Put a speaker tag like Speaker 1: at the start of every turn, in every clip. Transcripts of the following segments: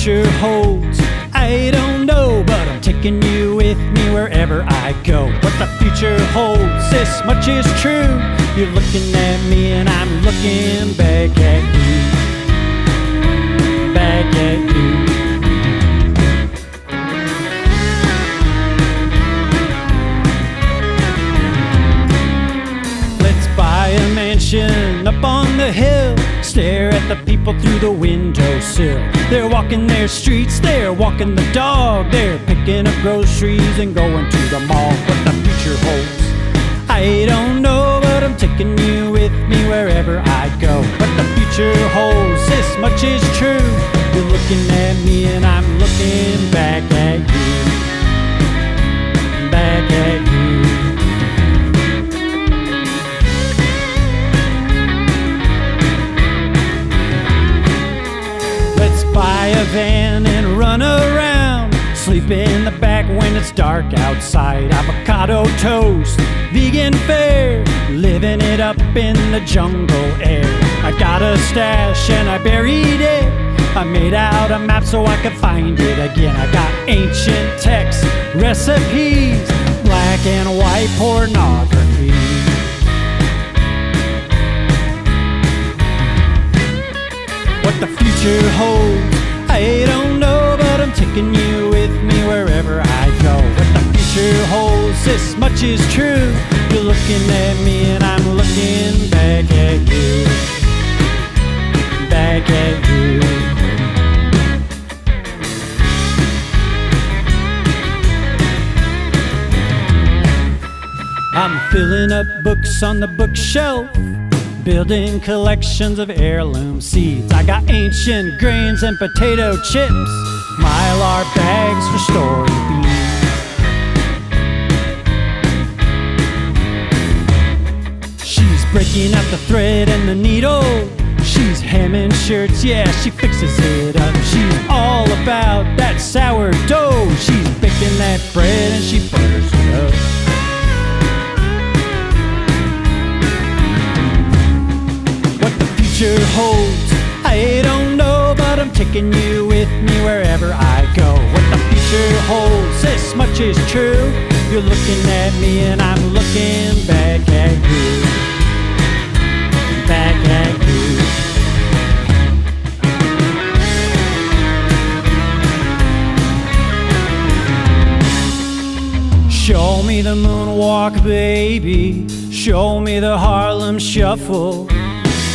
Speaker 1: future holds, I don't know, but I'm taking you with me wherever I go. What the future holds, this much is true. You're looking at me and I'm looking back at you. Back at you. Let's buy a mansion up on the hill. Stare at the people through the windowsill. They're walking their streets, they're walking the dog. They're picking up groceries and going to the mall. What the future holds, I don't know, but I'm taking you with me wherever I go. What the future holds, this much is true. You're looking at me and I'm looking back at you. Back at you. Buy a van and run around. Sleep in the back when it's dark outside. Avocado toast, vegan fare, living it up in the jungle air. I got a stash and I buried it. I made out a map so I could find it again. I got ancient texts, recipes, black and white pornography. What the future holds, I don't know, but I'm taking you with me wherever I go. What the future holds, this much is true. You're looking at me and I'm looking back at you. Back at you. I'm filling up books on the bookshelf, building collections of heirloom seeds. I got ancient grains and potato chips, Mylar bags for storing beans. She's breaking out the thread and the needle. She's hemming shirts, yeah, she fixes it up. She's all about that sourdough. She's baking that bread and she butters it up. Future holds, I don't know, but I'm taking you with me wherever I go. What the future holds, this much is true. You're looking at me and I'm looking back at you. Back at you. Show me the moonwalk, baby. Show me the Harlem Shuffle.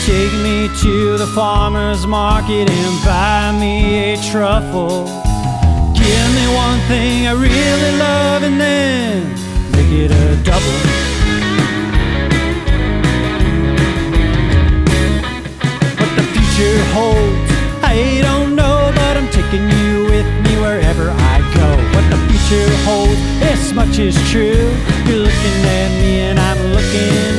Speaker 1: Take me to the farmer's market and buy me a truffle. Give me one thing I really love and then make it a double. What the future holds, I don't know, but I'm taking you with me wherever I go. What the future holds, this much is true. You're looking at me and I'm looking